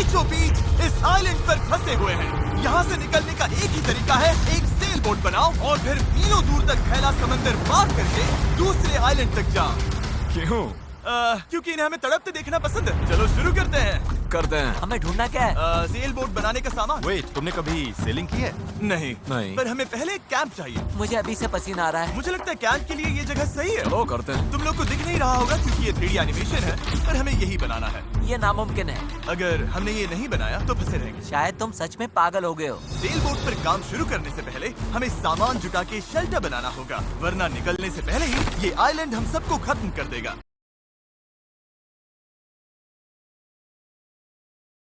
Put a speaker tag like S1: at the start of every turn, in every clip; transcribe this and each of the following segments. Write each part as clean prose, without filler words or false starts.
S1: बीचों बीच इस आइलैंड पर फंसे हुए हैं। यहाँ से निकलने का एक ही तरीका है, एक सेल बोट बनाओ और फिर मीलों दूर तक फैला समंदर पार करके दूसरे आइलैंड तक जाओ।
S2: क्यों?
S1: क्योंकि इन्हें हमें तड़पते देखना पसंद है। चलो शुरू करते हैं।
S3: हमें ढूंढना क्या है?
S1: सेल बोट बनाने का सामान।
S2: वेट, तुमने कभी सेलिंग की है?
S1: नहीं
S2: नहीं।
S1: पर हमें पहले एक कैंप चाहिए।
S3: मुझे अभी से पसीना आ रहा है।
S1: मुझे लगता है कैंप के लिए ये जगह सही है।
S2: चलो करते हैं।
S1: तुम लोग को दिख नहीं रहा होगा क्योंकि ये 3D एनिमेशन है, पर हमें यही बनाना है।
S3: ये नामुमकिन है।
S1: अगर हमने ये नहीं बनाया तो फंसे रहेंगे।
S3: शायद तुम सच में पागल हो गए हो।
S1: सेल बोट पर काम शुरू करने से पहले हमें सामान जुटा के शेल्टर बनाना होगा, वरना निकलने से पहले ही ये आइलैंड हम सबको खत्म कर देगा।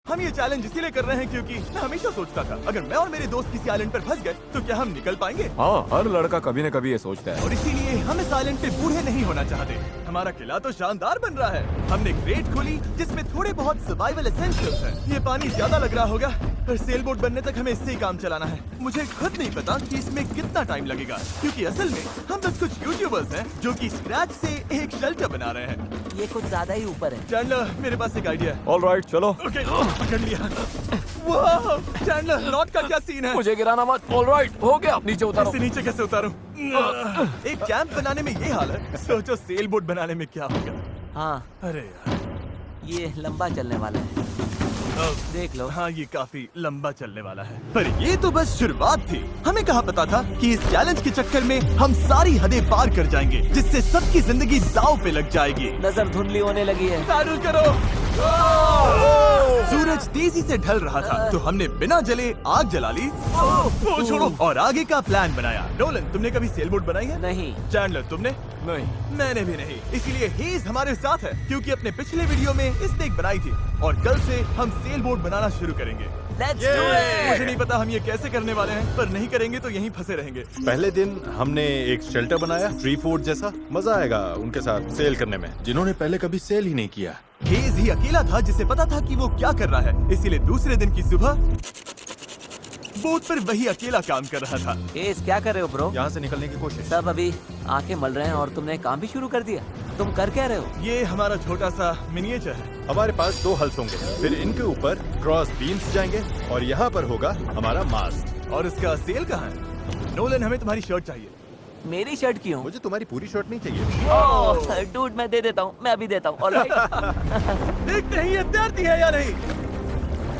S1: हम ये चैलेंज इसीलिए कर रहे हैं क्योंकि मैं हमेशा सोचता था अगर मैं और मेरे दोस्त किसी आइलैंड पर फंस गए तो क्या हम निकल पाएंगे।
S2: हाँ, हर लड़का कभी न कभी ये सोचता है।
S1: और इसीलिए हम इस आइलैंड पे बूढ़े नहीं होना चाहते। हमारा किला तो शानदार बन रहा है। हमने क्रेट खोली जिसमें थोड़े बहुत सर्वाइवल एसेंशियल्स हैं। ये पानी ज्यादा लग रहा होगा पर सेल बोट बनने तक हमें इससे ही काम चलाना है। मुझे खुद नहीं पता कि इसमें कितना टाइम लगेगा क्योंकि असल में हम बस कुछ यूट्यूबर्स हैं जो कि स्क्रैच से एक शेल्टर बना रहे हैं।
S3: ये कुछ ज्यादा ही ऊपर है।
S1: चैंडलर, मेरे पास एक आइडिया है।
S2: ऑलराइट, चलो।
S1: ओके, पकड़ लिया। वाह, चैंडलर, नॉट का क्या सीन है?
S2: मुझे गिराना मत। ऑलराइट, हो गया। नीचे उतारो।
S1: इसे नीचे कैसे उतारूं? एक कैंप बनाने में ये हाल है, सोचो सेल बोट बनाने में क्या होगा।
S3: हाँ,
S1: अरे यार,
S3: ये लंबा चलने वाला है। देख लो।
S1: हाँ, ये काफी लंबा चलने वाला है। पर ये तो बस शुरुआत थी। हमें कहाँ पता था कि इस चैलेंज के चक्कर में हम सारी हदें पार कर जाएंगे, जिससे सबकी जिंदगी दांव पे लग जाएगी।
S3: नजर धुंधली होने लगी है।
S1: पैडल करो। सूरज तेजी से ढल रहा था तो हमने बिना जले आग जला ली। वो छोड़ो, और आगे का प्लान बनाया। नोलन, तुमने कभी सेल बोट बनाई है?
S3: नहीं।
S1: चैंडलर, तुमने?
S2: नहीं।
S1: मैंने भी नहीं। इसीलिए हेज हमारे साथ है क्योंकि अपने पिछले वीडियो में इसने एक बनाई थी और कल से हम सेल बोट बनाना शुरू करेंगे।
S3: Let's do it!
S1: मुझे नहीं पता हम ये कैसे करने वाले हैं, पर नहीं करेंगे तो यहीं फंसे रहेंगे।
S4: पहले दिन हमने एक शेल्टर बनाया, ट्री फोर्ट जैसा। मजा आएगा उनके साथ सेल करने में, जिन्होंने पहले कभी सेल ही नहीं किया।
S1: हेज ही अकेला था जिसे पता था कि वो क्या कर रहा है, इसीलिए दूसरे दिन की सुबह बोट पर वही अकेला काम कर रहा था।
S3: एस, क्या कर रहे हो ब्रो?
S4: यहाँ से निकलने की कोशिश।
S3: सब अभी आंखें मल रहे हैं और तुमने काम भी शुरू कर दिया। तुम कर क्या रहे हो?
S1: ये हमारा छोटा सा मिनिएचर है।
S4: हमारे पास 2 हल्स होंगे, फिर इनके ऊपर क्रॉस बीम्स जाएंगे और यहाँ पर होगा हमारा मास्ट।
S1: और इसका सेल कहाँ है? नोलन, हमें तुम्हारी शर्ट चाहिए।
S3: मेरी शर्ट क्यों?
S4: मुझे तुम्हारी पूरी शर्ट नहीं चाहिए।
S3: डूड, मैं दे देता हूँ। मैं अभी देता हूँ। ऑलराइट।
S1: देखते हैं ये तैरती है या नहीं।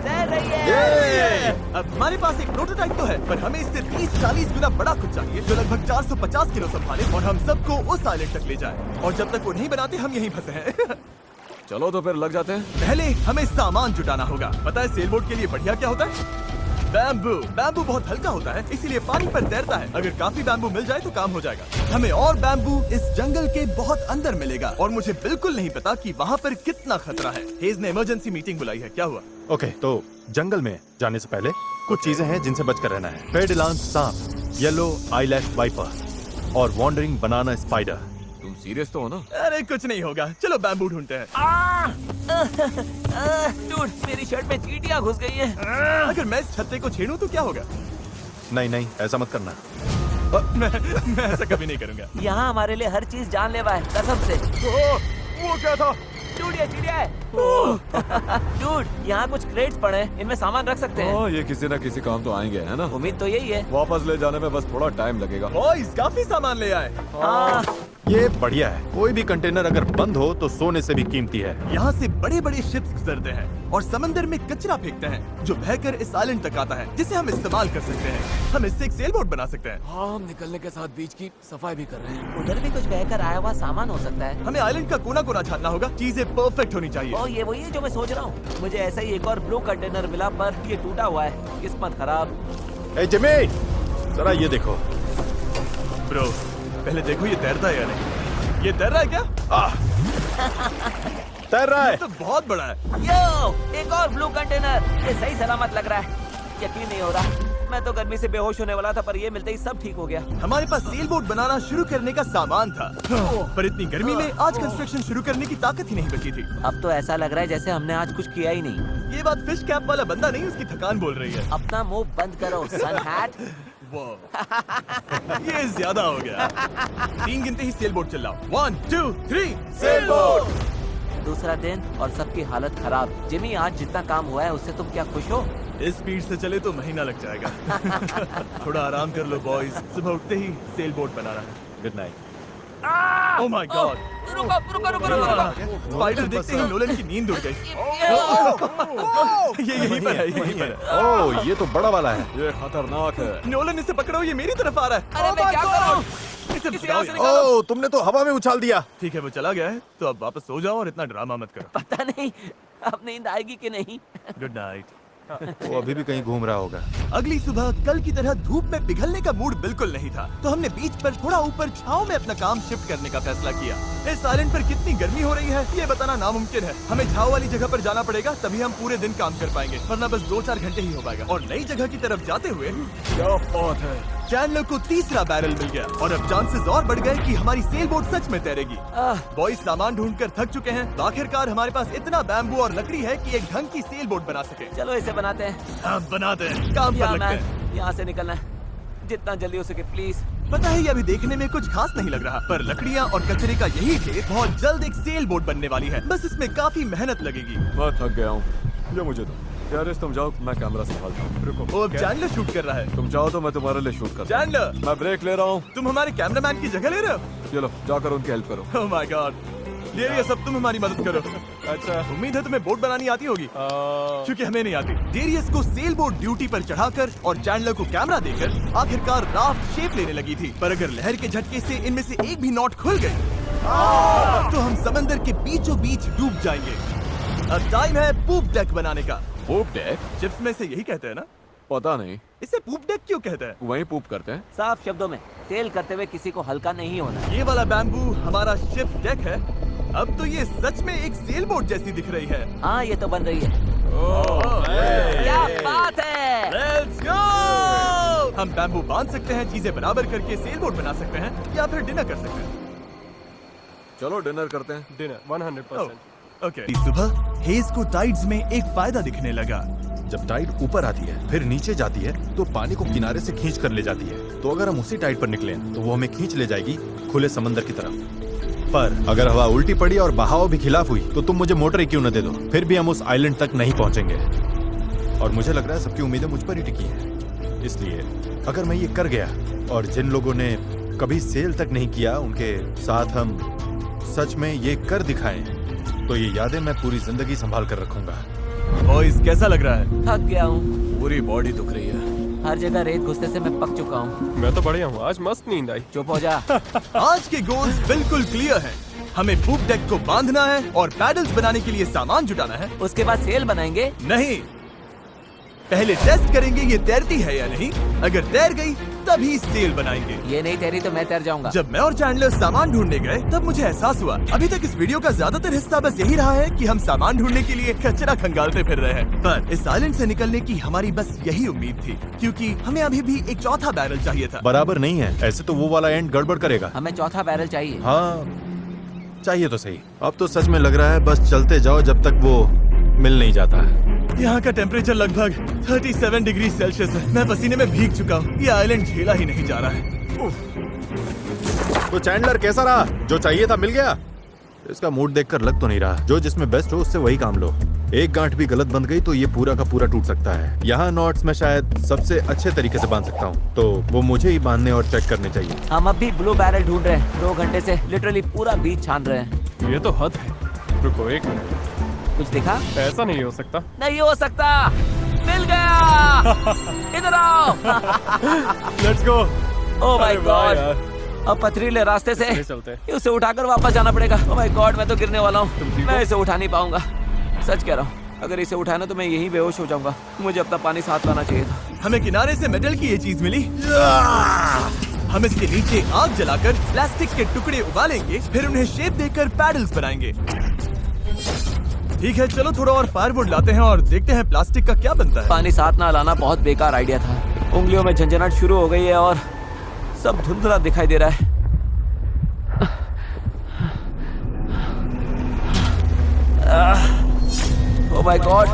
S3: तैर रही है।
S1: अब हमारे पास एक प्रोटोटाइप तो है, पर हमें इससे 30-40 गुना बड़ा कुछ चाहिए जो लगभग 450 किलो संभाले और हम सबको उस आइलैंड तक ले जाए। और जब तक वो नहीं बनाते हम यहीं फंसे हैं।
S2: चलो तो फिर लग जाते हैं।
S1: पहले हमें सामान जुटाना होगा। पता है सेल बोट के लिए बढ़िया क्या होता है? बैम्बू। बैम्बू बहुत हल्का होता है इसलिए पानी पर तैरता है। अगर काफी बैम्बू मिल जाए तो काम हो जाएगा। हमें और बैम्बू इस जंगल के बहुत अंदर मिलेगा और मुझे बिल्कुल नहीं पता कि वहाँ पर कितना खतरा है। हेज ने इमरजेंसी मीटिंग बुलाई है। क्या हुआ?
S4: ओके, तो जंगल में जाने से पहले कुछ चीजें हैं जिनसे बचकर रहना है। पेडिलांस सांप, येलो आईलैश वाइपर और वॉन्डरिंग बनाना स्पाइडर।
S2: तुम सीरियस तो हो ना?
S1: अरे कुछ नहीं होगा, चलो बैम्बू ढूंढते हैं।
S3: डूड, मेरी शर्ट में चींटियां घुस गई हैं।
S1: अगर मैं इस छत्ते को छेड़ूं तो क्या होगा?
S4: नहीं नहीं, ऐसा मत करना।
S1: मैं ऐसा कभी नहीं करूंगा।
S3: यहाँ हमारे लिए हर चीज जानलेवा है, कसम से।
S1: वो क्या था?
S3: डूड, ये चिड़िया है। डूड, यहाँ कुछ क्रेट्स पड़े हैं, इनमें सामान रख सकते हैं।
S2: ये किसी न किसी काम तो आएंगे, है ना?
S3: उम्मीद तो यही है।
S2: वापस ले जाने में बस थोड़ा टाइम लगेगा।
S1: बॉयज, काफी सामान ले आए।
S3: हाँ।
S4: ये बढ़िया है। कोई भी कंटेनर अगर बंद हो तो सोने से भी कीमती है।
S1: यहाँ से बड़े बड़े शिप्स गुजरते हैं और समंदर में कचरा फेंकते हैं जो बहकर इस आइलैंड तक आता है, जिसे हम इस्तेमाल कर सकते हैं। हम इससे एक सेल बोट बना सकते हैं।
S2: हाँ, हम निकलने के साथ बीच की सफाई भी कर रहे हैं।
S3: उधर भी कुछ बहकर आया हुआ सामान हो सकता है।
S1: हमें आइलैंड का कोना कोना छानना होगा, चीजें परफेक्ट होनी चाहिए।
S3: ओ, ये वही है जो मैं सोच रहा हूँ। मुझे ऐसा ही एक और ब्लू कंटेनर मिला पर ये टूटा हुआ है। किस्मत खराब।
S4: ए जिमी, जरा ये देखो।
S1: ब्रो, पहले देखो ये तैरता है या नहीं। ये तैर रहा है क्या?
S4: तैर रहा है।
S1: तो बहुत बड़ा है।
S3: यो, एक और ब्लू कंटेनर। ये सही सलामत लग रहा है। यकीन नहीं हो रहा। मैं तो गर्मी से बेहोश होने वाला था पर ये मिलते ही सब ठीक हो गया।
S1: हमारे पास सेल बोट बनाना शुरू करने का सामान था, पर इतनी गर्मी में आज कंस्ट्रक्शन शुरू करने की ताकत ही नहीं बची थी।
S3: अब तो ऐसा लग रहा है जैसे हमने आज कुछ किया ही नहीं।
S1: ये बात फिश कैप वाला बंदा नहीं, उसकी थकान बोल रही है।
S3: अपना मुंह बंद करो, सन हैट।
S1: ये ज्यादा हो गया। 3 गिनते ही सेल बोट चलाओ। 1 2 3 सेल बोट।
S3: दूसरा दिन और सबकी हालत खराब। जिमी, आज जितना काम हुआ है उससे तुम क्या खुश हो?
S1: इस स्पीड से चले तो महीना लग जाएगा। थोड़ा आराम कर लो बॉयज, सुबह उठते ही सेल बोट बनाना है।
S4: Good night.
S1: Oh my God,
S3: रुको रुको रुको रुको।
S1: स्पाइडर देखते ही नोलन की नींद उड़ गई। ये यहीं पर है, यहीं पर है।
S4: ओह, ये तो बड़ा वाला है।
S2: ये खतरनाक है।
S1: नोलन इसे पकड़ो, ये मेरी तरफ आ रहा है।
S3: अरे मैं क्या करूं?
S1: इसे
S3: किसी
S1: भगाओ
S3: और से
S1: यार।
S3: निकालो।
S4: ओह, तुमने तो हवा में उछाल दिया।
S1: ठीक है, वो चला गया है, तो अब वापस सो जाओ और इतना ड्रामा मत करो।
S3: पता नहीं अब नींद आएगी कि नहीं।
S1: Good night.
S4: वो अभी भी कहीं घूम रहा होगा।
S1: अगली सुबह कल की तरह धूप में पिघलने का मूड बिल्कुल नहीं था, तो हमने बीच पर थोड़ा ऊपर छांव में अपना काम शिफ्ट करने का फैसला किया। इस आइलैंड पर कितनी गर्मी हो रही है ये बताना नामुमकिन है। हमें छांव वाली जगह पर जाना पड़ेगा, तभी हम पूरे दिन काम कर पाएंगे, वरना बस 2-4 घंटे ही हो पाएगा। और नई जगह की तरफ जाते हुए
S2: क्या बात है।
S1: चैंडलर को तीसरा बैरल मिल गया और अब चांसेस और बढ़ गए कि हमारी सेल बोट सच में तैरेगी। बॉयज सामान ढूंढकर थक चुके हैं, तो आखिरकार हमारे पास इतना बैम्बू और लकड़ी है कि एक ढंग की सेल बोट बना सके।
S3: चलो इसे बनाते हैं।
S1: हाँ, बना दे, काम पर लगते हैं।
S3: यहाँ से निकलना है जितना जल्दी हो सके प्लीज।
S1: पता है ये अभी देखने में कुछ खास नहीं लग रहा, पर लकड़ियाँ और कचरे का यही ढेर बहुत जल्द एक सेल बोट बनने वाली है। बस इसमें काफी मेहनत लगेगी।
S2: मैं थक गया हूँ, ये मुझे दो। यारिस तुम जाओ, मैं कैमरा संभालता हूँ। रुको,
S1: वो अब चैंडलर शूट कर रहा है।
S2: तुम जाओ तो मैं तुम्हारे लिए शूट करता हूँ।
S1: चैंडलर,
S2: मैं ब्रेक ले रहा हूँ।
S1: तुम हमारे कैमरामैन की जगह ले रहे हो?
S2: चलो जाकर उनकी हेल्प करो।
S1: ओह माय गॉड, ये सब तुम हमारी मदद करो। अच्छा, उम्मीद है तुम्हें बोट बनानी आती होगी, क्योंकि हमें नहीं आती। डेरियस को सेल बोट ड्यूटी पर चढ़ाकर और चैंडलर को कैमरा देकर आखिरकार राफ्ट शेप लेने लगी थी, पर अगर लहर के झटके से इनमें से एक भी नॉट खुल गई तो हम समंदर के बीचों बीच डूब जाएंगे। अब टाइम है पूप डेक बनाने का।
S2: पूप डेक?
S1: चिप्स में से यही कहते हैं ना?
S2: पता नहीं,
S1: इसे पूप डेक क्यों कहते हैं?
S2: वहीं पूप करते हैं।
S3: साफ शब्दों में, सेल करते हुए किसी को हल्का नहीं होना।
S1: ये वाला बैम्बू हमारा शिप डेक है। अब तो ये सच में एक सेल बोट जैसी दिख रही है।
S3: हाँ, ये तो बन रही है। क्या बात है।
S1: Let's go! हम बैम्बू बांध सकते हैं, चीजें बराबर करके सेल बोट बना सकते हैं, या फिर डिनर कर सकते हैं।
S2: चलो डिनर करते हैं।
S5: डिनर 100%।
S1: ओके। सुबह हेज को टाइड्स में एक फायदा दिखने लगा।
S4: जब टाइड ऊपर आती है फिर नीचे जाती है तो पानी को किनारे से खींच कर ले जाती है। तो अगर हम उसी टाइड पर निकले तो वो हमें खींच ले जाएगी खुले समंदर की तरफ। पर अगर हवा उल्टी पड़ी और बहाव भी खिलाफ हुई तो तुम मुझे मोटर ही क्यों न दे दो, फिर भी हम उस आइलैंड तक नहीं पहुंचेंगे। और मुझे लग रहा है सबकी उम्मीदें मुझ पर ही टिकी हैं। इसलिए अगर मैं ये कर गया और जिन लोगों ने कभी सेल तक नहीं किया उनके साथ हम सच में ये कर दिखाएं, तो ये यादें मैं पूरी जिंदगी संभाल कर रखूंगा।
S1: बॉयज, कैसा लग रहा है?
S3: थक गया हूँ,
S2: पूरी बॉडी दुख रही है।
S3: हर जगह रेत घुसने से मैं पक चुका हूँ।
S5: मैं तो बढ़िया हूँ, आज मस्त नींद आई।
S3: चुप हो जा।
S1: आज के गोल्स बिल्कुल क्लियर हैं। हमें पूप डेक को बांधना है और पैडल्स बनाने के लिए सामान जुटाना है।
S3: उसके बाद सेल बनाएंगे।
S1: नहीं, पहले टेस्ट करेंगे ये तैरती है या नहीं। अगर तैर गई तभी सेल बनाएंगे।
S3: ये नहीं तैरी तो मैं तैर जाऊंगा।
S1: जब मैं और चैंडलर सामान ढूंढने गए तब मुझे एहसास हुआ अभी तक इस वीडियो का ज्यादातर हिस्सा बस यही रहा है कि हम सामान ढूंढने के लिए कचरा खंगालते फिर रहे हैं। पर इस आइलैंड से निकलने की हमारी बस यही उम्मीद थी, क्योंकि हमें अभी भी एक चौथा बैरल चाहिए था।
S4: बराबर नहीं है, ऐसे तो वो वाला एंड गड़बड़ करेगा।
S3: हमें चौथा बैरल चाहिए।
S4: हाँ, चाहिए तो सही। अब तो सच में लग रहा है बस चलते जाओ जब तक वो मिल नहीं जाता।
S1: यहाँ का टेम्परेचर लगभग 37 डिग्री सेल्सियस है। मैं पसीने में भीग चुका हूँ। ये आइलैंड झेला ही नहीं जा रहा है।
S4: तो चैंडलर कैसा रहा? जो चाहिए था मिल गया? इसका मूड देखकर लग तो नहीं रहा। जो जिसमें बेस्ट हो उससे वही काम लो। एक गांठ भी गलत बंध गई तो ये पूरा का पूरा टूट सकता है। यहाँ नॉट्स में शायद सबसे अच्छे तरीके से बांध सकता हूँ, तो वो मुझे ही बांधने और चेक करने चाहिए।
S3: हम अब भी ब्लू बैरल ढूंढ रहे हैं। 2 घंटे से लिटरली पूरा बीच छान रहे हैं।
S5: ये तो हद है। रुको 1 मिनट,
S3: कुछ दिखा?
S5: ऐसा नहीं हो सकता।
S3: नहीं हो सकता। मिल गया। इधर आओ।
S5: Let's go.
S3: ओह माय
S5: अरे वाह
S3: गॉड,
S5: यार।
S3: अब पथरीले रास्ते से
S5: चले चलते हैं।
S3: उसे उठाकर वापस जाना पड़ेगा। ओह माय गॉड, मैं तो गिरने वाला हूँ।
S5: तुम ठीक
S3: मैं
S5: हो?
S3: इसे उठा नहीं पाऊंगा, सच कह रहा हूँ। अगर इसे उठाना तो मैं यहीं बेहोश हो जाऊंगा। मुझे अपना पानी साथ लाना चाहिए था।
S1: हमें किनारे से मेटल की ये चीज मिली। हम इसके नीचे आग जलाकर प्लास्टिक के टुकड़े उबालेंगे, फिर उन्हें शेप देकर पैडल्स बनाएंगे। ठीक है, चलो थोड़ा और फायरवुड लाते हैं और देखते हैं प्लास्टिक का क्या बनता है।
S3: पानी साथ ना लाना बहुत बेकार आइडिया था। उंगलियों में झंझनाहट शुरू हो गई है और सब धुंधला दिखाई दे रहा है। ओह माय गॉड,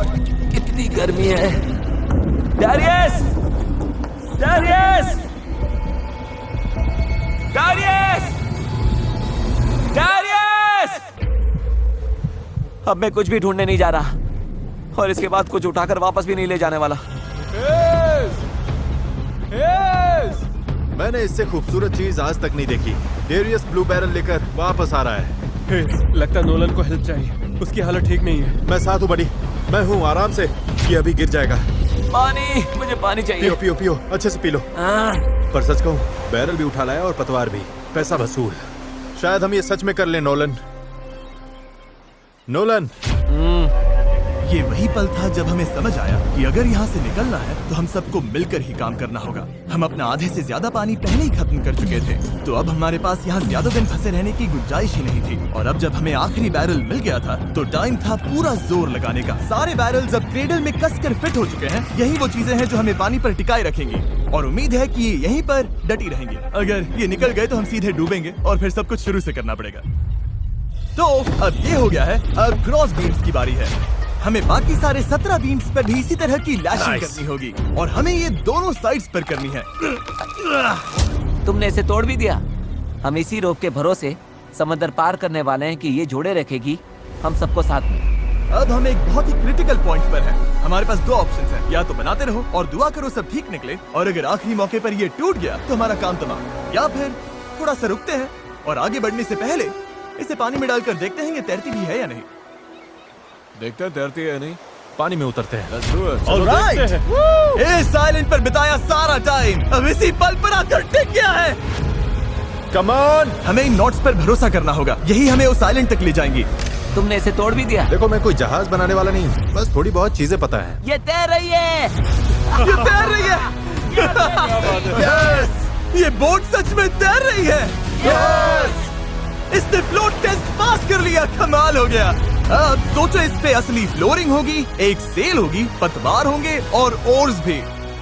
S3: कितनी गर्मी है। डैरियस! डैरियस! डैरियस! डैरियस! अब मैं कुछ भी ढूंढने नहीं जा रहा और इसके बाद कुछ उठाकर वापस भी नहीं ले जाने वाला।
S4: मैंने इससे खूबसूरत चीज आज तक नहीं देखी। डेरियस ब्लू बैरल लेकर वापस आ रहा है।
S5: लगता नोलन को हेल्प चाहिए, उसकी हालत ठीक नहीं है।
S4: मैं साथ हूँ बड़ी, मैं हूँ आराम से। ये अभी गिर जाएगा।
S3: पानी, मुझे पानी चाहिए।
S4: पियो पियो पियो, अच्छे से पी लो। पर सच कहूँ, बैरल भी उठा लाया और पतवार भी। पैसा वसूल। शायद हम ये सच में कर लें नोलन। नोलन,
S1: ये वही पल था जब हमें समझ आया कि अगर यहाँ से निकलना है तो हम सबको मिलकर ही काम करना होगा। हम अपना आधे से ज्यादा पानी पहले ही खत्म कर चुके थे, तो अब हमारे पास यहाँ ज्यादा दिन फंसे रहने की गुंजाइश ही नहीं थी। और अब जब हमें आखिरी बैरल मिल गया था तो टाइम था पूरा जोर लगाने का। सारे बैरल्स अब क्रेडल में कसकर फिट हो चुके हैं। यही वो चीजें हैं जो हमें पानी पर टिकाए रखेंगी और उम्मीद है कि ये यहीं पर डटी रहेंगे। अगर ये निकल गए तो हम सीधे डूबेंगे और फिर सब कुछ शुरू से करना पड़ेगा। तो अब ये हो गया है, अब क्रॉस बीम्स की बारी है। हमें बाकी सारे 17 बीम्स पर भी इसी तरह की लैशिंग करनी होगी और हमें ये दोनों साइड्स पर करनी है।
S3: तुमने इसे तोड़ भी दिया। हम इसी रोप के भरोसे समंदर पार करने वाले हैं कि ये जोड़े रखेगी हम सबको साथ में।
S1: अब हम एक बहुत ही क्रिटिकल पॉइंट पर हैं। हमारे पास दो ऑप्शंस हैं, या तो बनाते रहो और दुआ करो सब ठीक निकले, और अगर आखिरी मौके पर ये टूट गया तो हमारा काम तमाम, या फिर थोड़ा सा रुकते हैं और आगे बढ़ने से पहले इसे पानी में डालकर देखते हैं ये तैरती भी है या नहीं।
S2: देखते हैं तैरती है या नहीं।
S4: पानी में उतरते हैं।
S2: Let's do it.
S1: ऑलराइट, इस आइलैंड पर बिताया सारा टाइम अब इसी पल पर आकर टिक गया है।
S4: कम ऑन,
S1: हमें इन नोट्स पर भरोसा करना होगा, यही हमें उस आइलैंड तक ले जाएंगी।
S3: तुमने इसे तोड़ भी दिया।
S4: देखो मैं कोई जहाज बनाने वाला नहीं, बस थोड़ी बहुत चीजें पता है।
S3: ये तैर रही है।
S1: ये तैर रही है। यस, ये बोट सच में तैर रही है। यस, इसने फ्लोट टेस्ट पास कर लिया। कमाल हो गया। अब सोचो, इस पे असली फ्लोरिंग होगी, एक सेल होगी, पतवार होंगे और ओर्स भी।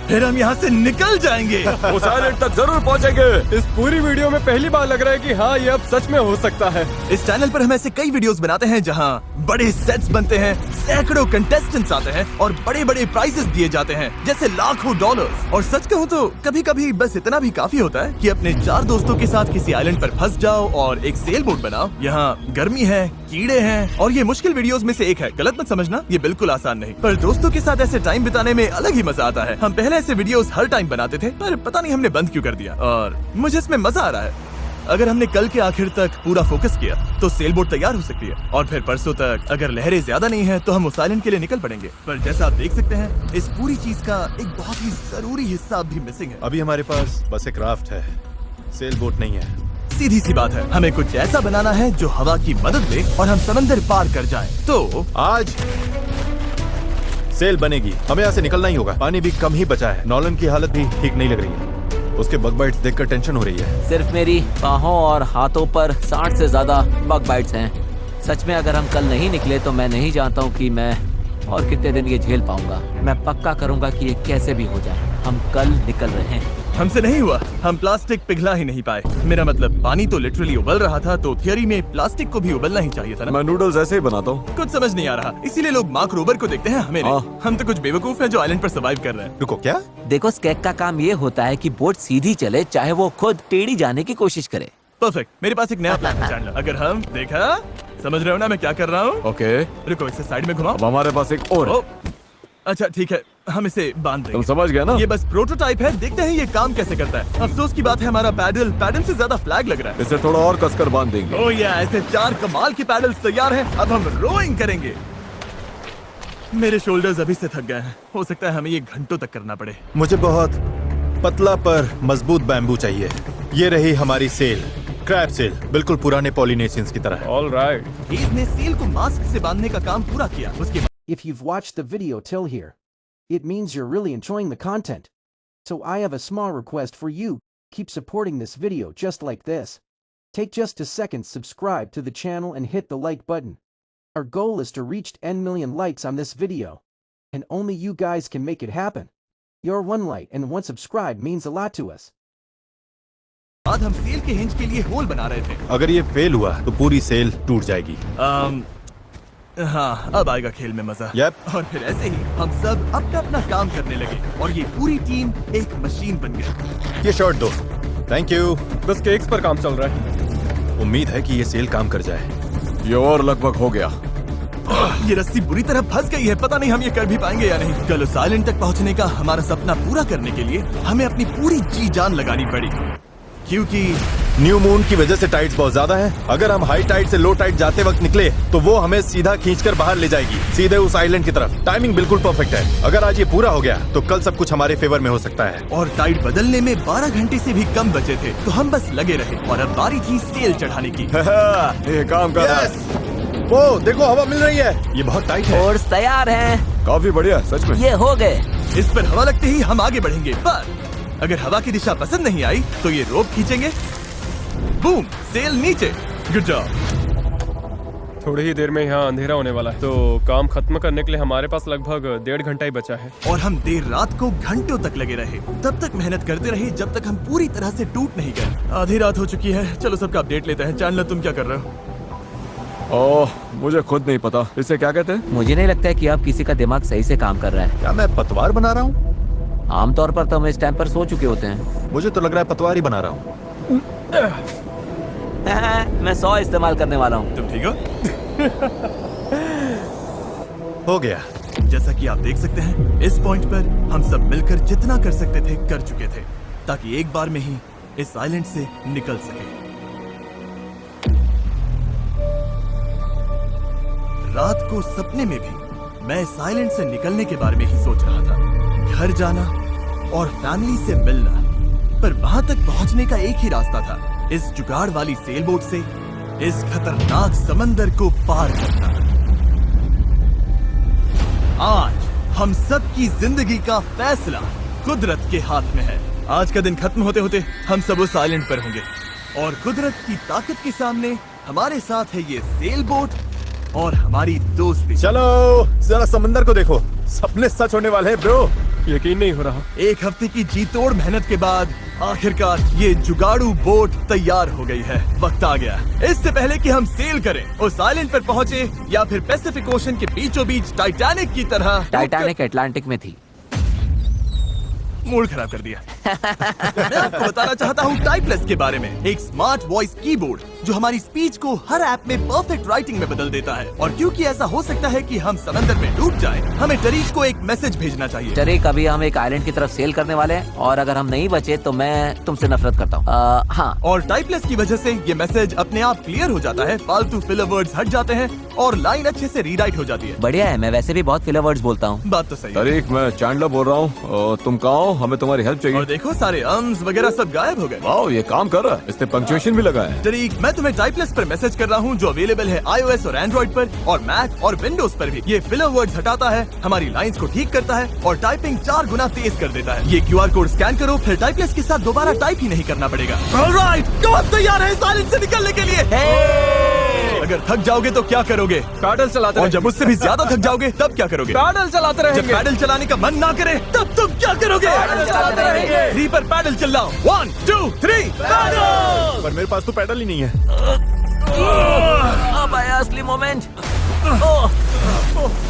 S1: फिर हम यहाँ से निकल जाएंगे।
S2: उस आइलैंड तक जरूर पहुंचेंगे।
S5: इस पूरी वीडियो में पहली बार लग रहा है कि हाँ ये अब सच में हो सकता है।
S1: इस चैनल पर हम ऐसे कई वीडियोस बनाते हैं जहाँ बड़े सेट्स बनते हैं, सैकड़ों कंटेस्टेंट्स आते हैं और बड़े बड़े प्राइजेस दिए जाते हैं, जैसे लाखों डॉलर्स। और सच कहूँ तो कभी कभी बस इतना भी काफी होता है कि अपने 4 दोस्तों के साथ किसी आइलैंड पर फंस जाओ और एक सेल बोट बनाओ। यहाँ गर्मी है, कीड़े हैं और ये मुश्किल वीडियोस में से एक है। गलत मत समझना, ये बिल्कुल आसान नहीं, पर दोस्तों के साथ ऐसे टाइम बिताने में अलग ही मजा आता है। हम पहले ऐसे वीडियोस हर टाइम बनाते थे, पर पता नहीं हमने बंद क्यों कर दिया, और मुझे इसमें मजा आ रहा है। अगर हमने कल के आखिर तक पूरा फोकस किया तो सेल बोट तैयार हो सकती है, और फिर परसों तक अगर लहरें ज्यादा नहीं है तो हम उस आइलैंड के लिए निकल पड़ेंगे। पर जैसा आप देख सकते हैं, इस पूरी चीज का एक बहुत ही जरूरी हिस्सा भी मिसिंग है।
S4: अभी हमारे पास बस एक राफ्ट है, सेल बोट नहीं है।
S1: सीधी सी बात है, हमें कुछ ऐसा बनाना है जो हवा की मदद ले और हम समंदर पार कर जाएं। तो
S4: आज सेल बनेगी, हमें यहाँ से निकलना ही होगा। पानी भी कम ही बचा है। नॉलन की हालत भी ठीक नहीं लग रही है, उसके बग बाइट्स देखकर टेंशन हो रही है।
S3: सिर्फ मेरी बाहों और हाथों पर 60 से ज्यादा बग बाइट्स हैं। सच में अगर हम कल नहीं निकले तो मैं नहीं जानता हूँ कि मैं और कितने दिन ये झेल पाऊंगा। मैं पक्का करूंगा कि ये कैसे भी हो जाए। हम कल निकल रहे हैं।
S1: हमसे नहीं हुआ, हम प्लास्टिक पिघला ही नहीं पाए। मेरा मतलब पानी तो लिटरली उबल रहा था, तो थियरी में प्लास्टिक को भी उबलना ही चाहिए था ना।
S2: मैं नूडल्स ऐसे ही बनाता हूँ।
S1: कुछ समझ नहीं आ रहा, इसीलिए लोग मार्क रोबर को देखते हैं, हमें नहीं।
S2: हाँ।
S1: हम तो कुछ बेवकूफ हैं जो आइलैंड पर सर्वाइव कर रहे हैं।
S4: रुको, क्या?
S3: देखो, स्केक का काम ये होता है कि बोट सीधी चले, चाहे वो खुद टेढ़ी जाने की कोशिश करे।
S1: परफेक्ट, मेरे पास एक नया प्लान है चैंडलर। अगर हम देखा, समझ रहे हो ना मैं क्या कर रहा हूँ?
S2: ओके,
S1: रुको, इसे साइड में घुमाओ।
S2: अब हमारे पास एक और है।
S1: ओ, अच्छा ठीक है, हम इसे बांध
S2: तुम
S1: देंगे।
S2: समझ गए ना?
S1: ये बस प्रोटोटाइप है, देखते हैं ये काम कैसे करता है। अफसोस की बात है, हमारा पैडल से ज्यादा फ्लैग लग रहा है।
S2: इसे थोड़ा और कसकर बांध देंगे।
S1: ओह या, ऐसे 4 कमाल के पैडल्स तैयार हैं। अब हम रोइंग करेंगे। मेरे शोल्डर्स अभी से थक गए हैं, हो सकता है हमें ये घंटों तक करना पड़े।
S4: मुझे बहुत पतला पर मजबूत बैम्बू चाहिए। ये रही हमारी सेल, क्रैब सेल, बिल्कुल पुराने पॉलिनेशियंस की तरह।
S5: All right.
S1: हीज ने सेल को मास्क से बांधने का काम पूरा किया। उसके
S6: If you've watched the video till here, it means you're really enjoying the content. So I have a small request for you, keep supporting this video just like this. Take just a second, subscribe to the channel and hit the like button. Our goal is to reach 10 million likes on this video. And only you guys can make it happen. Your one like and one subscribe means a lot to us.
S1: बाद हम cell के hinge के लिए whole बना रहे थे।
S4: अगर ये फेल हुआ तो पूरी सेल टूट जाएगी।
S1: हाँ, अब आएगा खेल में मजा।
S4: Yep.
S1: और फिर ऐसे ही हम सब अपना अपना काम करने लगे और ये पूरी टीम एक मशीन बन गई।
S4: ये शॉट दो। Thank you.
S5: बस केक्स पर काम चल रहा है।
S4: उम्मीद है कि ये सेल काम कर जाए।
S2: ये और लगभग हो गया।
S1: ये रस्सी बुरी तरह फंस गई है, पता नहीं हम ये कर भी पाएंगे या नहीं। कल उस आइलैंड तक पहुंचने का हमारा सपना पूरा करने के लिए हमें अपनी पूरी जी जान लगानी पड़ी, क्योंकि
S4: न्यू मून की वजह से टाइड्स बहुत ज्यादा हैं। अगर हम हाई टाइड से लो टाइड जाते वक्त निकले तो वो हमें सीधा खींचकर बाहर ले जाएगी, सीधे उस आइलैंड की तरफ। टाइमिंग बिल्कुल परफेक्ट है। अगर आज ये पूरा हो गया तो कल सब कुछ हमारे फेवर में हो सकता है।
S1: और टाइड बदलने में 12 घंटे से भी कम बचे थे, तो हम बस लगे रहे और अब बारी थी सेल चढ़ाने की।
S2: ये काम कर रहा है।
S4: Yes! वो देखो, हवा मिल रही है। ये बहुत टाइट है।
S3: फोर्स तैयार हैं।
S2: काफी बढ़िया, सच में।
S3: ये हो गए।
S1: इस पर हवा लगते ही हम आगे बढ़ेंगे, पर अगर हवा की दिशा पसंद नहीं आई तो ये रोप खींचेंगे। बूम, सेल नीचे। Good job.
S5: थोड़ी ही देर में यहाँ अंधेरा होने वाला है, तो काम खत्म करने के लिए हमारे पास लगभग 1.5 घंटा ही बचा है।
S1: और हम देर रात को घंटों तक लगे रहे, तब तक मेहनत करते रहे जब तक हम पूरी तरह से टूट नहीं गए। आधी रात हो चुकी है, चलो सबका अपडेट लेते हैं। चैंडलर, तुम क्या कर रहे हो?
S2: ओह, मुझे खुद नहीं पता इसे क्या कहते हैं।
S3: मुझे नहीं लगता है कि अब किसी का दिमाग सही से काम कर रहा है।
S4: क्या मैं पतवार बना रहा हूँ?
S3: आमतौर पर तो हम इस टाइम पर सो चुके होते हैं।
S4: मुझे तो लग रहा है पतवार ही बना रहा हूँ।
S3: मैं 100 इस्तेमाल करने वाला हूँ।
S1: तुम ठीक हो?
S4: हो गया।
S1: जैसा कि आप देख सकते हैं, इस पॉइंट पर हम सब मिलकर जितना कर सकते थे कर चुके थे, ताकि एक बार में ही इस आइलैंड से निकल सके। रात को सपने में भी मैं इस आइलैंड से निकलने के बारे में ही सोच रहा था, घर जाना और फैमिली से मिलना। पर वहां तक पहुंचने का एक ही रास्ता था, इस जुगाड़ वाली सेल बोट से इस खतरनाक समंदर को पार करना। आज हम सब की जिंदगी का फैसला कुदरत के हाथ में है। आज का दिन खत्म होते होते हम सब उस आइलैंड पर होंगे, और कुदरत की ताकत के सामने हमारे साथ है ये सेल बोट और हमारी दोस्ती।
S4: चलो जरा समंदर को देखो, सपने सच होने वाले हैं ब्रो।
S5: यकीन नहीं हो रहा।
S1: एक हफ्ते की जी तोड़ मेहनत के बाद आखिरकार ये जुगाड़ू बोट तैयार हो गई है। वक्त आ गया, इससे पहले कि हम सेल करें, उस आइलैंड पर पहुंचे या फिर पैसिफिक ओशन के बीचों बीच टाइटैनिक की तरह।
S3: टाइटैनिक अटलांटिक में थी।
S1: मूड खराब कर दिया। मैं आपको बताना चाहता हूँ टाइपलेस के बारे में, एक स्मार्ट वॉइस कीबोर्ड जो हमारी स्पीच को हर ऐप में परफेक्ट राइटिंग में बदल देता है। और क्योंकि ऐसा हो सकता है कि हम समंदर में डूब जाएं, हमें टरीक को एक मैसेज भेजना चाहिए।
S3: टरीक, अभी हम एक आइलैंड की तरफ सेल करने वाले हैं, और अगर हम नहीं बचे तो मैं तुमसे नफरत करता हूँ। हाँ।
S1: और टाइपलेस की वजह से ये मैसेज अपने आप क्लियर हो जाता है, फालतू फिलर वर्ड्स हट जाते हैं और लाइन अच्छे से रीराइट हो जाती है।
S3: बढ़िया है, मैं वैसे भी बहुत फिलर वर्ड्स बोलता हूँ।
S1: बात तो सही है।
S2: तारीख, मैं चैंडलर बोल रहा हूँ। तुम कहाँ हो? हमें तुम्हारी हेल्प चाहिए।
S1: और देखो, सारे अम्स वगैरह सब गायब हो गए।
S2: वाओ, ये काम कर रहा है। इसने पंक्चुएशन भी लगा है।
S1: टरीक, मैं तुम्हें टाइपलेस पर मैसेज कर रहा हूँ जो अवेलेबल है iOS और एंड्रॉइड पर, और मैक और विंडोज पर भी। ये फिलर वर्ड्स हटाता है, हमारी लाइंस को ठीक करता है और टाइपिंग 4 गुना तेज कर देता है। ये QR कोड स्कैन करो, फिर टाइपलेस के साथ दोबारा टाइप ही नहीं करना पड़ेगा। ऑलराइट, कौन तैयार है इस आइलैंड से निकलने के लिए? अगर थक जाओगे तो क्या करोगे?
S5: पैडल चलाते
S1: और जब उससे भी ज्यादा थक जाओगे तब क्या करोगे?
S5: पैडल चलाते
S1: जब
S5: रहेंगे।
S1: पैडल चलाने का मन ना करे तब तुम क्या करोगे?
S5: पैडल चलाते रहेंगे।
S1: 3 पर पैडल चलाओ। 1 2 3 पैडल।
S4: पर मेरे पास तो पैडल ही नहीं है।
S3: अब आया असली मोमेंट।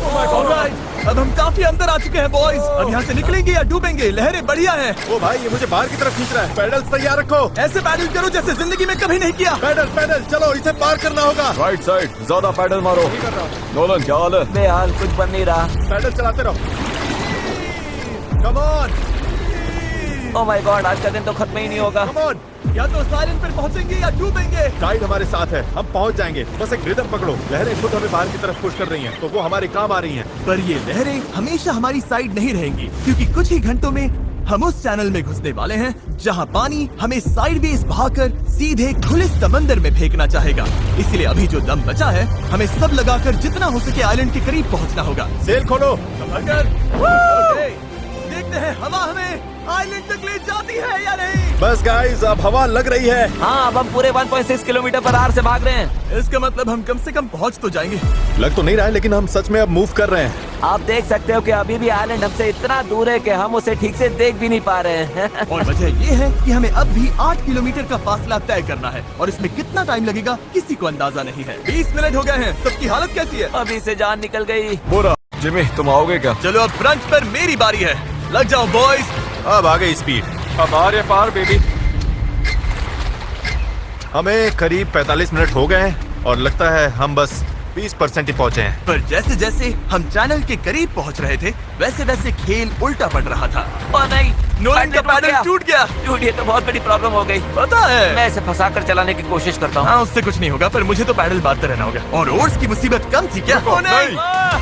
S1: ऑलराइट, अब हम काफी अंदर आ चुके हैं बॉयज। अब यहाँ से निकलेंगे या डूबेंगे? लहरें बढ़िया हैं।
S4: ओ भाई, ये मुझे बाहर की तरफ खींच रहा है। पैडल तैयार रखो।
S1: ऐसे पैडल करो जैसे जिंदगी में कभी नहीं किया।
S4: पैडल पैडल चलो, इसे पार करना होगा।
S2: राइट साइड, ज्यादा पैडल मारो। नोलन, क्या हाल है?
S3: बेहाल, कुछ बन नहीं रहा।
S4: पैडल चलाते रहो। Come on,
S3: oh my God, आज का दिन तो खत्म ही नहीं होगा।
S4: Come on.
S1: या तो साइलेंट पर पहुंचेंगे या डूबेंगे।
S4: टाइड हमारे साथ है, हम पहुंच जाएंगे। बस एक रिदम पकड़ो। लहरें खुद हमें बाहर की तरफ पुश कर रही हैं, तो वो हमारे काम आ रही हैं।
S1: पर ये लहरें हमेशा हमारी साइड नहीं रहेंगी, क्योंकि कुछ ही घंटों में हम उस चैनल में घुसने वाले हैं जहां पानी हमें साइडवेज बहाकर सीधे खुले समंदर में फेंकना चाहेगा। इसलिए अभी जो दम बचा है, हमें सब लगाकर जितना हो सके आइलैंड के करीब पहुंचना होगा।
S4: सेल खोलो।
S1: ओके, देखते हैं हवा हमें आइलैंड तक ले जाती है या नहीं।
S4: बस गाइस, अब हवा लग रही है।
S3: हाँ, अब हम पूरे 1.6 किलोमीटर पर आवर से भाग रहे हैं।
S1: इसका मतलब हम कम से कम पहुंच तो जाएंगे।
S4: लग तो नहीं रहा है, लेकिन हम सच में अब मूव कर रहे हैं।
S3: आप देख सकते हो कि अभी भी आइलैंड हमसे इतना दूर है कि हम उसे ठीक से देख भी नहीं पा रहे हैं।
S1: और वजह ये है कि हमें अब भी 8 किलोमीटर का फासला तय करना है, और इसमें कितना टाइम लगेगा किसी को अंदाजा नहीं है। 20 मिनट हो गए हैं। सबकी हालत कैसी है?
S3: अभी से जान निकल गई।
S2: बोरा, जिमी, तुम आओगे क्या?
S1: चलो अब फ्रंट पर मेरी बारी है। लग जाओ बॉयज।
S4: अब आ गई स्पीड।
S5: अब आ रहे पार बेबी।
S4: हमें करीब 45 मिनट हो गए हैं और लगता है हम बस 20% ही पहुंचे हैं।
S1: पर जैसे जैसे हम चैनल के करीब पहुंच रहे थे वैसे वैसे खेल उल्टा पड़ रहा था।
S3: ओ नहीं,
S1: नोलन का पैडल टूट गया।
S3: टूट, ये तो बहुत बड़ी प्रॉब्लम हो गई।
S1: पता है,
S3: मैं इसे फंसाकर चलाने की कोशिश करता हूँ।
S1: हाँ उससे कुछ नहीं होगा, पर मुझे तो पैडल मारते रहना होगा। और ओर्स की मुसीबत कम थी क्या? ओ नहीं,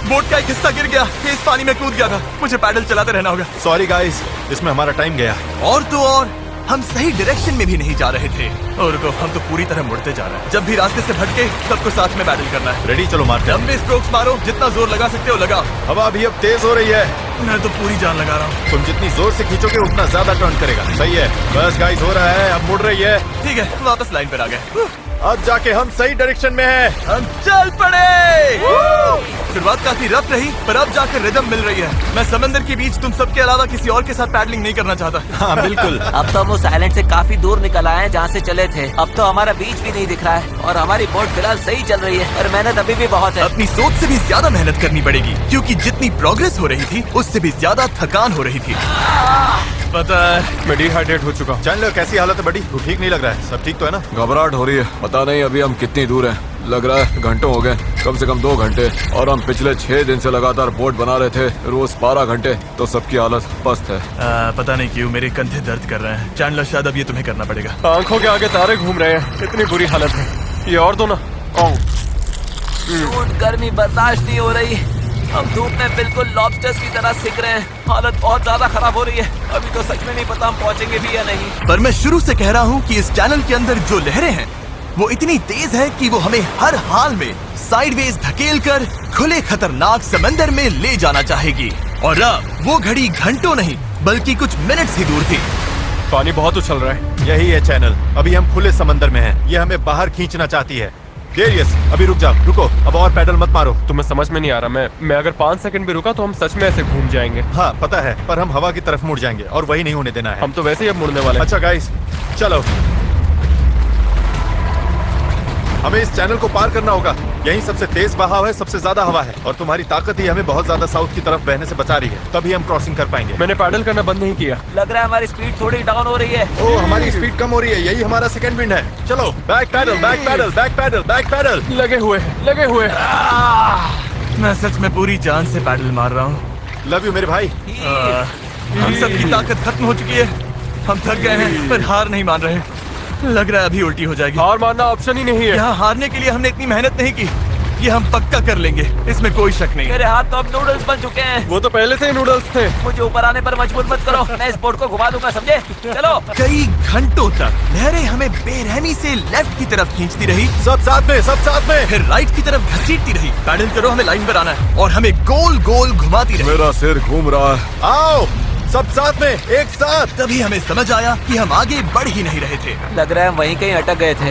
S1: बोट का एक हिस्सा गिर गया, तेज पानी में कूद गया था। मुझे पैडल चलाते रहना होगा।
S4: सॉरी गाइस, इसमें हमारा टाइम गया।
S1: और तो और हम सही डायरेक्शन में भी नहीं जा रहे थे। और तो हम तो पूरी तरह मुड़ते जा रहे हैं। जब भी रास्ते से भटके सबको साथ में पैडल करना है।
S4: रेडी, चलो मारते हैं।
S1: लंबे स्ट्रोक्स मारो, जितना जोर लगा सकते हो लगाओ।
S4: हवा भी अब तेज हो रही है।
S1: मैं तो पूरी जान लगा रहा हूँ।
S4: तुम जितनी जोर से खींचोगे उतना ज्यादा टर्न करेगा। सही है, बस गाइस हो रहा है, अब मुड़ रही है।
S1: ठीक है, वापस लाइन पर आ गए।
S4: अब जाके हम सही डायरेक्शन में हैं।
S1: हम चल पड़े। शुरुआत काफी रफ रही, पर अब जाकर रिदम मिल रही है। मैं समंदर के बीच तुम सबके अलावा किसी और के साथ पैडलिंग नहीं करना चाहता।
S4: हाँ बिल्कुल।
S3: अब तो हम उस आइलैंड से काफी दूर निकल आए हैं जहाँ से चले थे। अब तो हमारा बीच भी नहीं दिख रहा है और हमारी बोट फिलहाल सही चल रही है, और मेहनत अभी भी बहुत है।
S1: अपनी सोच से भी ज्यादा मेहनत करनी पड़ेगी, क्योंकि जितनी प्रोग्रेस हो रही थी उससे भी ज्यादा थकान हो रही थी। पता है,
S5: मैं डिहाइड्रेट हो चुका हूँ।
S4: चैनलर कैसी हालत है बड़ी? तू ठीक नहीं लग रहा है। सब ठीक तो है ना?
S2: घबराहट हो रही है। पता नहीं अभी हम कितनी दूर हैं। लग रहा है घंटों हो गए, कम से कम 2 घंटे। और हम पिछले 6 दिन से लगातार बोट बना रहे थे, रोज 12 घंटे। तो सबकी हालत पस्त है।
S1: पता नहीं क्यों मेरे कंधे दर्द कर रहे हैं। चैनलर शायद अब ये तुम्हें करना पड़ेगा।
S5: आंखों के आगे तारे घूम रहे हैं, इतनी बुरी हालत है। ये और दो ना।
S3: सूट गर्मी बर्दाश्त नहीं हो रही। हम धूप में बिल्कुल लॉबस्टर्स की तरह सिक रहे हैं। हालत बहुत ज्यादा खराब हो रही है। अभी तो सच में नहीं पता हम पहुंचेंगे भी या नहीं।
S1: पर मैं शुरू से कह रहा हूँ कि इस चैनल के अंदर जो लहरें हैं वो इतनी तेज है कि वो हमें हर हाल में साइडवेज धकेल कर खुले खतरनाक समंदर में ले जाना चाहेगी। और अब वो घड़ी घंटों नहीं बल्कि कुछ मिनट्स ही दूर थी।
S5: पानी बहुत उछल रहा है।
S4: यही है चैनल, अभी हम खुले समंदर में हैं। ये हमें बाहर खींचना चाहती है। डेरियस, अभी रुक जाओ। रुको, अब और पैडल मत मारो।
S5: तुम्हें समझ में नहीं आ रहा, मैं अगर 5 सेकंड भी रुका तो हम सच में ऐसे घूम जाएंगे।
S4: हाँ पता है, पर हम हवा की तरफ मुड़ जाएंगे और वही नहीं होने देना है।
S5: हम तो वैसे ही अब मुड़ने वाले हैं।
S4: अच्छा गाइस, चलो। हमें इस चैनल को पार करना होगा। यही सबसे तेज बहाव है, सबसे ज्यादा हवा है, और तुम्हारी ताकत ही हमें बहुत ज्यादा साउथ की तरफ बहने से बचा रही है। तभी हम क्रॉसिंग कर पाएंगे।
S5: मैंने पैडल करना बंद नहीं किया।
S3: लग रहा है हमारी स्पीड थोड़ी डाउन हो रही है।
S4: ओ, हमारी स्पीड कम हो रही है। यही हमारा सेकंड विंड है। चलो, back paddle, back paddle, back paddle, back paddle.
S5: लगे हुए।
S1: मैं सच में पूरी जान से पैडल मार रहा हूँ।
S4: लव यू मेरे भाई।
S1: हम सबकी ताकत खत्म हो चुकी है। हम थक गए हैं, पर हार नहीं मान रहे। लग रहा है अभी उल्टी हो जाएगी।
S5: हार मानना ऑप्शन ही नहीं है।
S1: यहाँ हारने के लिए हमने इतनी मेहनत नहीं की। ये हम पक्का कर लेंगे, इसमें कोई शक नहीं।
S3: मेरे हाथ तो अब नूडल्स बन चुके हैं।
S5: वो तो पहले से ही नूडल्स थे।
S3: मुझे ऊपर आने पर मजबूर मत करो, मैं इस बोट को घुमा दूंगा, समझे? चलो।
S1: कई घंटों तक लहरें हमें बेरहमी से लेफ्ट की तरफ खींचती रही,
S4: सब साथ में, सब साथ में।
S1: फिर राइट की तरफ घसीटती रही। पैडल करो, हमें लाइन पर आना है, और हमें गोल गोल घुमाती रही।
S2: मेरा सिर घूम रहा है।
S4: आओ सब साथ में, एक साथ।
S1: तभी हमें समझ आया कि हम आगे बढ़ ही नहीं रहे थे।
S3: लग रहा है हम वहीं कहीं अटक गए थे।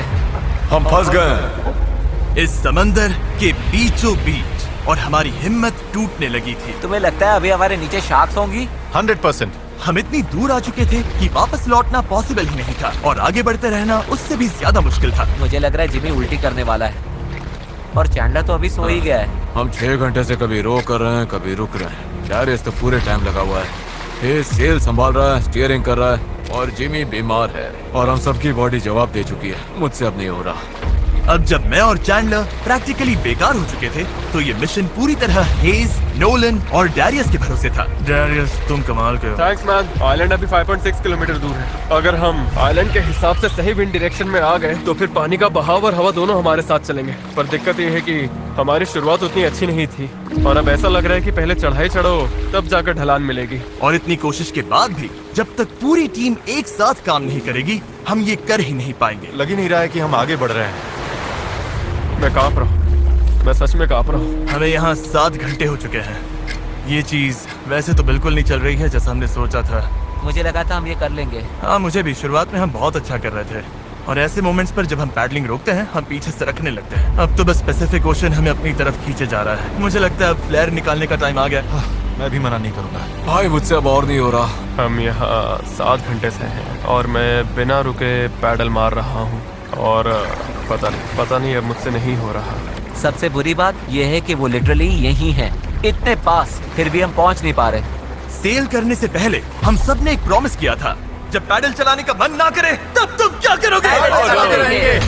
S2: हम फंस गए हैं।
S1: इस समंदर के बीचों बीच, और हमारी हिम्मत टूटने लगी थी।
S3: तुम्हें लगता है अभी हमारे नीचे शार्क्स होंगी?
S4: 100%।
S1: हम इतनी दूर आ चुके थे कि वापस लौटना पॉसिबल ही नहीं था, और आगे बढ़ते रहना उससे भी ज्यादा मुश्किल था।
S3: मुझे लग रहा है जिमी उल्टी करने वाला है, और चैंडलर तो अभी सो ही गया है।
S2: हम 6 घंटे से कभी रो कर रहे हैं, कभी रुक रहे हैं। डैरियस तो पूरे टाइम लगा हुआ है। हे सेल संभाल रहा है, स्टीयरिंग कर रहा है, और जिमी बीमार है, और हम सबकी बॉडी जवाब दे चुकी है। मुझसे अब नहीं हो रहा।
S1: अब जब मैं और चैंडलर प्रैक्टिकली बेकार हो चुके थे, तो ये मिशन पूरी तरह हेज, नोलन और डैरियस के भरोसे था। डैरियस, तुम कमाल के हो।
S5: Thanks man. आइलैंड अभी 5.6 किलोमीटर दूर है। अगर हम आइलैंड के हिसाब से सही विंड डायरेक्शन में आ गए तो फिर पानी का बहाव और हवा दोनों हमारे साथ चलेंगे। पर दिक्कत ये है कि हमारी शुरुआत उतनी अच्छी नहीं थी, और अब ऐसा लग रहा है कि पहले चढ़ाई चढ़ो तब जाकर ढलान मिलेगी।
S1: और इतनी कोशिश के बाद भी जब तक पूरी टीम एक साथ काम नहीं करेगी, हम ये कर ही नहीं पाएंगे।
S4: लग ही नहीं रहा है कि हम आगे बढ़ रहे हैं।
S5: मैं कांप रहा हूँ, मैं सच में कांप रहा हूँ।
S1: हमें यहाँ 7 घंटे हो चुके हैं। ये चीज वैसे तो बिल्कुल नहीं चल रही है जैसा हमने सोचा था।
S3: मुझे लगा था हम ये कर लेंगे।
S1: हाँ, मुझे भी। शुरुआत में हम बहुत अच्छा कर रहे थे, और ऐसे मोमेंट्स पर जब हम पैडलिंग रोकते हैं हम पीछे सरकने लगते हैं। अब तो बस पैसिफिक ओशन हमें अपनी तरफ खींचे जा रहा है। मुझे लगता है अब फ्लेयर निकालने का टाइम आ गया।
S4: मैं भी मना नहीं करूंगा
S2: भाई, मुझसे अब और नहीं हो रहा।
S5: हम यहाँ 7 घंटे से हैं, और मैं बिना रुके पैडल मार रहा हूँ, और पता नहीं अब मुझसे नहीं हो रहा।
S3: सबसे बुरी बात यह है कि वो लिटरली यहीं है, इतने पास, फिर भी हम पहुंच नहीं पा रहे।
S1: सेल करने से पहले हम सब ने एक प्रॉमिस किया था, जब पैडल चलाने का मन ना करे तब तुम क्या करोगे?
S3: पैडल चलाते रहेंगे।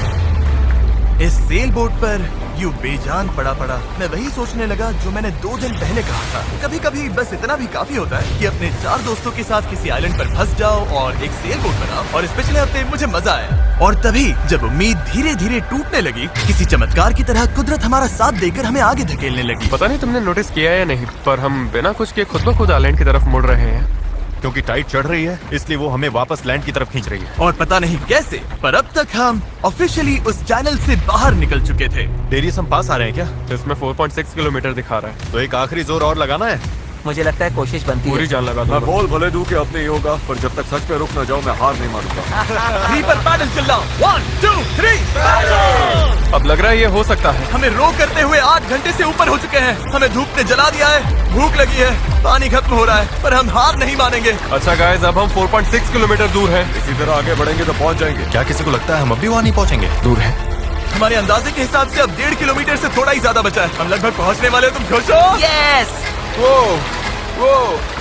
S1: इस सेल बोट पर यूं बेजान पड़ा मैं वही सोचने लगा जो मैंने 2 दिन पहले कहा था। कभी कभी बस इतना भी काफी होता है कि अपने 4 दोस्तों के साथ किसी आइलैंड पर फंस जाओ और एक सेल बोट बनाओ। और इस पिछले हफ्ते मुझे मजा आया। और तभी जब उम्मीद धीरे धीरे टूटने लगी, किसी चमत्कार की तरह कुदरत हमारा साथ देकर हमें आगे धकेलने लगी।
S5: पता नहीं तुमने नोटिस किया या नहीं, पर हम बिना कुछ किए खुद ब खुद आइलैंड की तरफ मुड़ रहे हैं।
S4: क्योंकि टाइड चढ़ रही है, इसलिए वो हमें वापस लैंड की तरफ खींच रही है।
S1: और पता नहीं कैसे, पर अब तक हम ऑफिशियली उस चैनल से बाहर निकल चुके थे।
S4: डेरियस हम पास आ रहे हैं क्या?
S5: इसमें 4.6 किलोमीटर दिखा रहा है।
S4: तो एक आखिरी जोर और लगाना है।
S3: मुझे लगता है कोशिश बनती
S5: पूरी
S3: है।
S5: जान लगा
S2: मैं
S5: दूंगा।
S2: बोल भले दूं कि अब नहीं होगा, पर जब तक सच पे रुक न जाऊं मैं हार नहीं मानूंगा।
S1: 3 पर पैडल चिल्लाओ। 1 2 3।
S5: अब लग रहा है ये हो सकता है।
S1: हमें रो करते हुए 8 घंटे से ऊपर हो चुके हैं। हमें धूप ने जला दिया है, भूख लगी है, पानी खत्म हो रहा है, पर हम हार नहीं मानेंगे।
S5: अच्छा गाइस, अब हम 4.6 किलोमीटर दूर हैं।
S2: इसी तरह आगे बढ़ेंगे तो पहुंच जाएंगे।
S4: क्या किसी को लगता है हम अभी वहाँ नहीं पहुँचेंगे?
S5: दूर है।
S1: हमारे अंदाजे के हिसाब से अब 1.5 किलोमीटर से थोड़ा ही ज्यादा बचा है। हम लगभग पहुंचने वाले हो। तुम खुश हो?
S3: यस।
S5: वो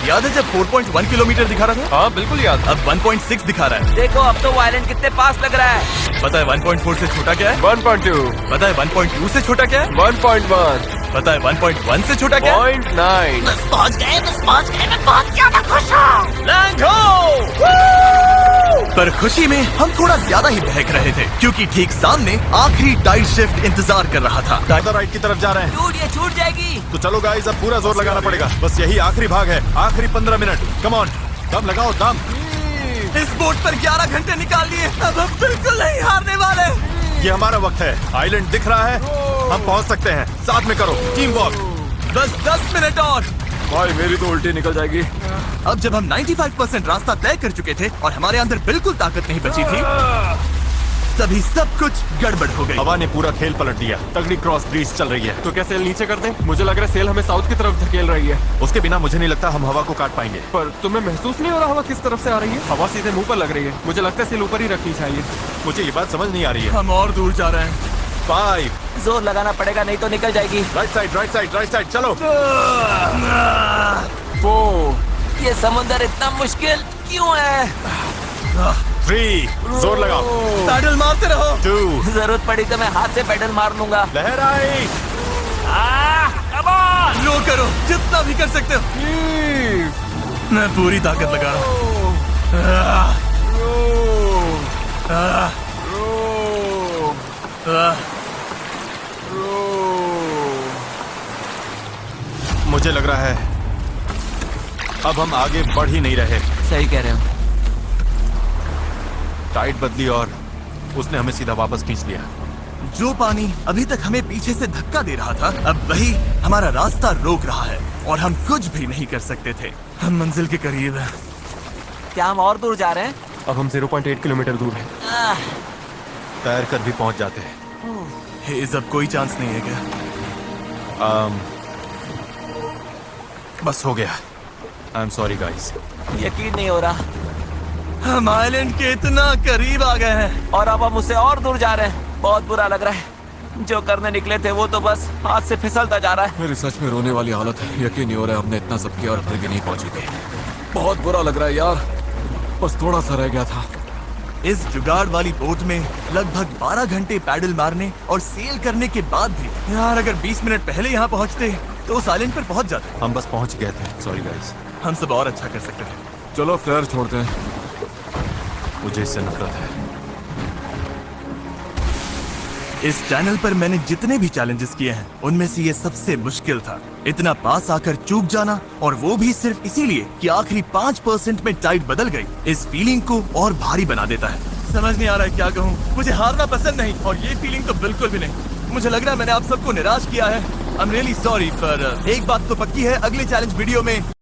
S1: याद है जब 4.1 किलोमीटर दिखा रहा था?
S5: हाँ बिल्कुल याद।
S1: अब 1.6 दिखा रहा है।
S3: देखो अब तो वो आइलैंड कितने पास लग रहा है।
S1: पता है 1.4 से छोटा क्या है?
S5: 1.2,
S1: पता है 1.2 से छोटा क्या है?
S5: 1.1,
S1: पता है 1.1 से छोटा क्या है?
S5: 0.9।
S1: बस पहुंच गए, मैं बहुत ज्यादा खुश हूँ। लैंड हो! पर खुशी में हम थोड़ा ज्यादा ही बहक रहे थे, क्योंकि ठीक सामने आखिरी टाइड शिफ्ट इंतजार कर रहा था।
S4: टाइगर राइट की तरफ जा रहे हैं।
S3: छूट ये छूट जाएगी।
S4: तो चलो गाइस, अब पूरा जोर लगाना पड़ेगा। बस यही आखिरी भाग है, आखिरी 15 मिनट। कम ऑन, दम लगाओ दम।
S1: इस बोट पर 11 घंटे निकाल लिए। अब हम बिल्कुल नहीं हारने वाले।
S4: ये हमारा वक्त है। आइलैंड दिख रहा है, हम पहुंच सकते हैं। साथ में करो, टीम वर्क।
S1: बस 10 मिनट और।
S2: भाई मेरी तो उल्टी निकल जाएगी।
S1: अब जब हम 95% रास्ता तय कर चुके थे और हमारे अंदर बिल्कुल ताकत नहीं बची थी, तभी सब कुछ गड़बड़ हो गई।
S4: हवा ने पूरा खेल पलट दिया। तगड़ी क्रॉस ब्रीज चल रही है।
S5: तो क्या सेल नीचे कर दें? मुझे लग रहा है सेल हमें साउथ की तरफ धकेल रही है।
S4: उसके बिना मुझे नहीं लगता हम हवा को काट पाएंगे।
S5: पर तुम्हें महसूस नहीं हो रहा हवा किस तरफ से आ रही है? हवा सीधे मुंह पर लग रही है। मुझे लगता है सेल ऊपर ही रखनी चाहिए।
S4: मुझे ये बात समझ नहीं आ रही है।
S1: हम और दूर जा रहे हैं।
S4: 5,
S3: जोर लगाना पड़ेगा नहीं तो निकल जाएगी।
S4: Right side right side right side, चलो।
S5: 4,
S3: ये समुंदर इतना मुश्किल क्यों है?
S4: 3, जोर लगाओ।
S1: पैडल मारते रहो।
S4: 2,
S3: जरूरत पड़ी तो मैं हाथ से पैडल मार लूंगा।
S4: लहर आई।
S3: Come on.
S1: रो करो जितना भी कर सकते हो। मैं पूरी ताकत लगा रहा हूँ।
S4: मुझे लग रहा है अब हम आगे बढ़ ही नहीं रहे।
S3: सही कह रहे हो।
S4: टाइड बदली और उसने हमें सीधा वापस खींच लिया।
S1: जो पानी अभी तक हमें पीछे से धक्का दे रहा था, अब वही हमारा रास्ता रोक रहा है और हम कुछ भी नहीं कर सकते थे। हम मंजिल के करीब हैं।
S3: क्या हम और दूर जा रहे हैं?
S5: अब हम 0.8 किलोमीटर दूर हैं।
S4: तैर कर भी पहुंच जाते हैं।
S1: हेज, अब कोई चांस नहीं है क्या?
S4: बस हो गया। I am sorry guys.
S3: यकीन नहीं हो रहा।
S1: हम आइलैंड के इतना करीब आ गए हैं
S3: और अब हम उससे और दूर जा रहे हैं। बहुत बुरा लग रहा है। जो करने निकले थे वो तो बस हाथ से फिसलता जा रहा है।
S2: मेरी सच में रोने वाली हालत है। यकीन नहीं हो रहा है हमने इतना सब किया और फिर भी नहीं पहुंचे थे। बहुत बुरा लग रहा है यार। बस थोड़ा सा रह गया था।
S1: इस जुगाड़ वाली बोट में लगभग 12 घंटे पैडल मारने और सेल करने के बाद भी यार, अगर 20 मिनट पहले यहाँ पहुँचते तो उस आइलैंड पर पहुँच जाते।
S4: हम बस पहुंच गए थे। Sorry guys.
S1: हम सब और अच्छा कर सकते थे।
S2: चलो फ्लेयर छोड़ते हैं।
S4: मुझे इससे नफरत है।
S1: इस चैनल पर मैंने जितने भी चैलेंजेस किए हैं, उनमें से ये सबसे मुश्किल था। इतना पास आकर चूक जाना, और वो भी सिर्फ इसीलिए कि आखिरी 5% में टाइड बदल गई, इस फीलिंग को और भारी बना देता है। समझ नहीं आ रहा है क्या कहूँ। मुझे हारना पसंद नहीं और ये फीलिंग तो बिल्कुल भी नहीं। मुझे लग रहा है मैंने आप सबको निराश किया है। आई एम रियली सॉरी, पर एक बात तो पक्की है, अगले चैलेंज वीडियो में